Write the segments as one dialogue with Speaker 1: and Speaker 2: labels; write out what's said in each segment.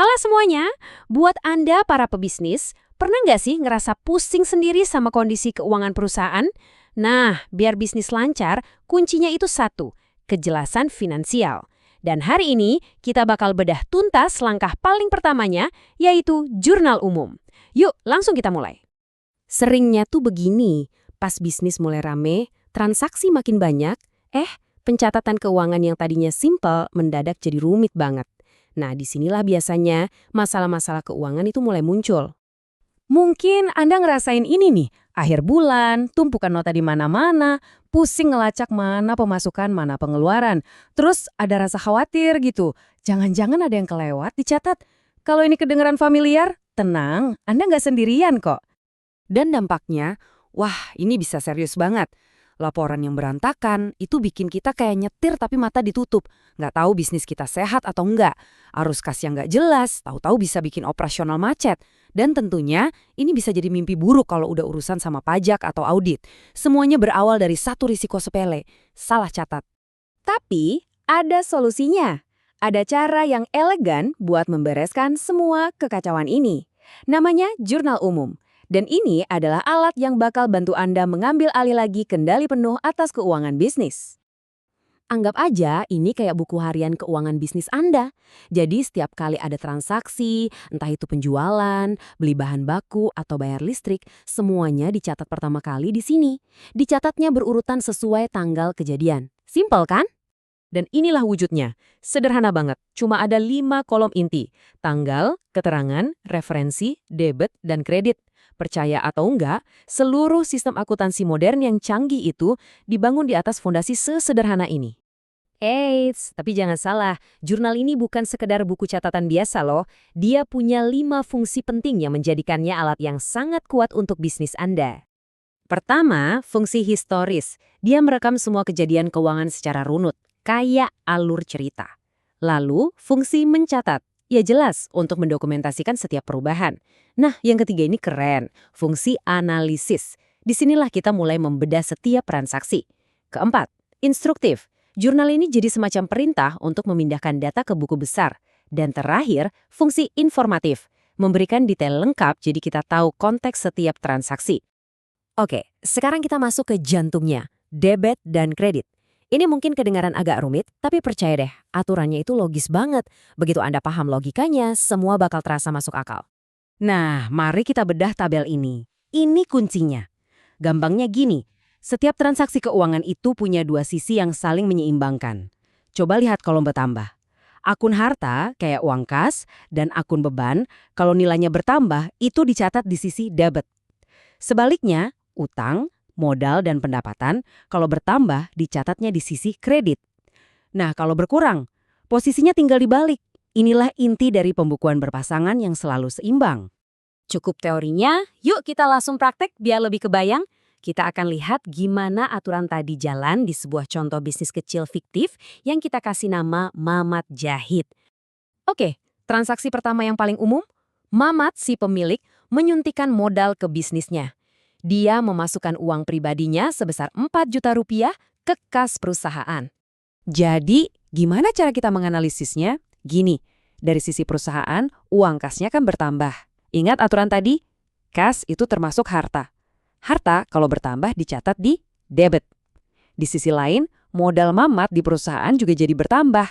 Speaker 1: Halo semuanya, buat Anda para pebisnis, pernah nggak sih ngerasa pusing sendiri sama kondisi keuangan perusahaan? Nah, biar bisnis lancar, kuncinya itu satu, kejelasan finansial. Dan hari ini, kita bakal bedah tuntas langkah paling pertamanya, yaitu jurnal umum. Yuk, langsung kita mulai. Seringnya tuh begini, pas bisnis mulai rame, transaksi makin banyak, pencatatan keuangan yang tadinya simpel mendadak jadi rumit banget. Nah, disinilah biasanya masalah-masalah keuangan itu mulai muncul.
Speaker 2: Mungkin Anda ngerasain ini nih, akhir bulan, tumpukan nota di mana-mana, pusing ngelacak mana pemasukan, mana pengeluaran. Terus ada rasa khawatir gitu, jangan-jangan ada yang kelewat dicatat. Kalau ini kedengeran familiar, tenang, Anda nggak sendirian kok.
Speaker 3: Dan dampaknya, wah ini bisa serius banget. Laporan yang berantakan itu bikin kita kayak nyetir tapi mata ditutup. Nggak tahu bisnis kita sehat atau enggak. Arus kas yang nggak jelas, tahu-tahu bisa bikin operasional macet. Dan tentunya ini bisa jadi mimpi buruk kalau udah urusan sama pajak atau audit. Semuanya berawal dari satu risiko sepele, salah catat.
Speaker 2: Tapi ada solusinya. Ada cara yang elegan buat membereskan semua kekacauan ini. Namanya jurnal umum. Dan ini adalah alat yang bakal bantu Anda mengambil alih lagi kendali penuh atas keuangan bisnis.
Speaker 1: Anggap aja ini kayak buku harian keuangan bisnis Anda. Jadi setiap kali ada transaksi, entah itu penjualan, beli bahan baku, atau bayar listrik, semuanya dicatat pertama kali di sini. Dicatatnya berurutan sesuai tanggal kejadian. Simpel kan? Dan inilah wujudnya. Sederhana banget. Cuma ada 5 kolom inti. Tanggal, keterangan, referensi, debit, dan kredit. Percaya atau enggak, seluruh sistem akuntansi modern yang canggih itu dibangun di atas fondasi sesederhana ini. Eits, tapi jangan salah, jurnal ini bukan sekedar buku catatan biasa loh. Dia punya 5 fungsi penting yang menjadikannya alat yang sangat kuat untuk bisnis Anda. Pertama, fungsi historis. Dia merekam semua kejadian keuangan secara runut, kayak alur cerita. Lalu, fungsi mencatat. Ya jelas, untuk mendokumentasikan setiap perubahan. Nah, yang ketiga ini keren, fungsi analisis. Disinilah kita mulai membedah setiap transaksi. Keempat, instruktif. Jurnal ini jadi semacam perintah untuk memindahkan data ke buku besar. Dan terakhir, fungsi informatif. Memberikan detail lengkap jadi kita tahu konteks setiap transaksi. Oke, sekarang kita masuk ke jantungnya, debit dan kredit. Ini mungkin kedengaran agak rumit, tapi percaya deh, aturannya itu logis banget. Begitu Anda paham logikanya, semua bakal terasa masuk akal. Nah, mari kita bedah tabel ini. Ini kuncinya. Gampangnya gini, setiap transaksi keuangan itu punya dua sisi yang saling menyeimbangkan. Coba lihat kolom bertambah. Akun harta, kayak uang kas, dan akun beban, kalau nilainya bertambah, itu dicatat di sisi debit. Sebaliknya, utang, modal, dan pendapatan, kalau bertambah, dicatatnya di sisi kredit. Nah, kalau berkurang, posisinya tinggal dibalik. Inilah inti dari pembukuan berpasangan yang selalu seimbang. Cukup teorinya, yuk kita langsung praktek biar lebih kebayang. Kita akan lihat gimana aturan tadi jalan di sebuah contoh bisnis kecil fiktif yang kita kasih nama Mamat Jahit. Oke, transaksi pertama yang paling umum, Mamat si pemilik menyuntikkan modal ke bisnisnya. Dia memasukkan uang pribadinya sebesar 4 juta rupiah ke kas perusahaan. Jadi, gimana cara kita menganalisisnya? Gini, dari sisi perusahaan, uang kasnya kan bertambah. Ingat aturan tadi? Kas itu termasuk harta. Harta kalau bertambah dicatat di debit. Di sisi lain, modal Mamat di perusahaan juga jadi bertambah.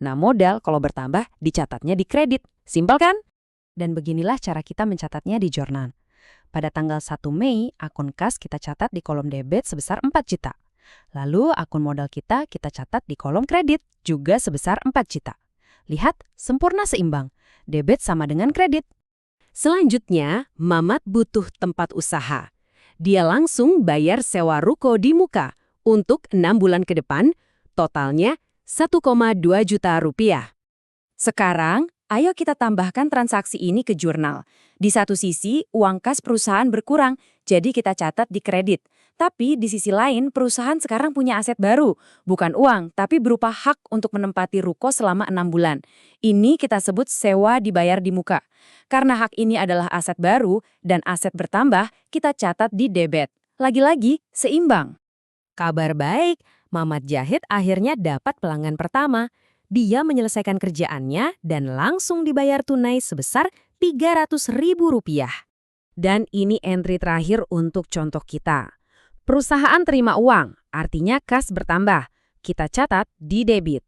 Speaker 1: Nah, modal kalau bertambah dicatatnya di kredit. Simpel kan? Dan beginilah cara kita mencatatnya di jurnal. Pada tanggal 1 Mei, akun kas kita catat di kolom debit sebesar 4 juta. Lalu akun modal kita catat di kolom kredit juga sebesar 4 juta. Lihat, sempurna seimbang. Debit sama dengan kredit. Selanjutnya, Mamat butuh tempat usaha. Dia langsung bayar sewa ruko di Muka. Untuk 6 bulan ke depan, totalnya 1,2 juta rupiah. Sekarang, ayo kita tambahkan transaksi ini ke jurnal. Di satu sisi, uang kas perusahaan berkurang, jadi kita catat di kredit. Tapi di sisi lain, perusahaan sekarang punya aset baru. Bukan uang, tapi berupa hak untuk menempati ruko selama 6 bulan. Ini kita sebut sewa dibayar di Muka. Karena hak ini adalah aset baru dan aset bertambah, kita catat di debit. Lagi-lagi, seimbang. Kabar baik, Mamat Jahit akhirnya dapat pelanggan pertama.
Speaker 4: Dia menyelesaikan kerjaannya dan langsung dibayar tunai sebesar Rp300.000.
Speaker 2: Dan ini entry terakhir untuk contoh kita. Perusahaan terima uang, artinya kas bertambah. Kita catat di debit.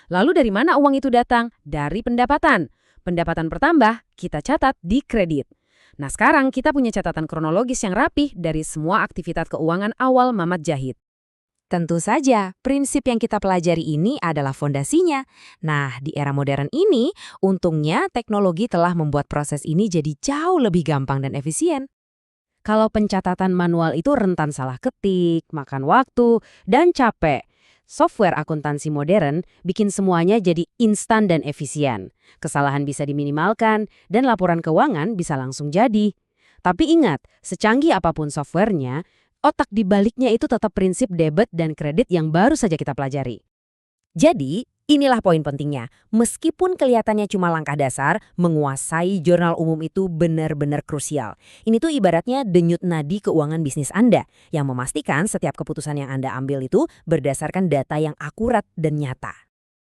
Speaker 2: Lalu dari mana uang itu datang? Dari pendapatan. Pendapatan bertambah, kita catat di kredit. Nah sekarang kita punya catatan kronologis yang rapih dari semua aktivitas keuangan awal Mamat Jahid.
Speaker 4: Tentu saja, prinsip yang kita pelajari ini adalah fondasinya. Nah, di era modern ini, untungnya teknologi telah membuat proses ini jadi jauh lebih gampang dan efisien.
Speaker 1: Kalau pencatatan manual itu rentan salah ketik, makan waktu, dan capek. Software akuntansi modern bikin semuanya jadi instan dan efisien. Kesalahan bisa diminimalkan, dan laporan keuangan bisa langsung jadi. Tapi ingat, secanggih apapun softwarenya, otak di baliknya itu tetap prinsip debit dan kredit yang baru saja kita pelajari.
Speaker 4: Jadi, inilah poin pentingnya. Meskipun kelihatannya cuma langkah dasar, menguasai jurnal umum itu benar-benar krusial. Ini tuh ibaratnya denyut nadi keuangan bisnis Anda, yang memastikan setiap keputusan yang Anda ambil itu berdasarkan data yang akurat dan nyata.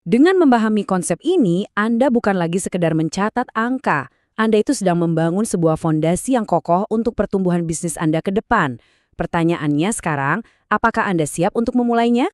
Speaker 2: Dengan memahami konsep ini, Anda bukan lagi sekedar mencatat angka. Anda itu sedang membangun sebuah fondasi yang kokoh untuk pertumbuhan bisnis Anda ke depan. Pertanyaannya sekarang, apakah Anda siap untuk memulainya?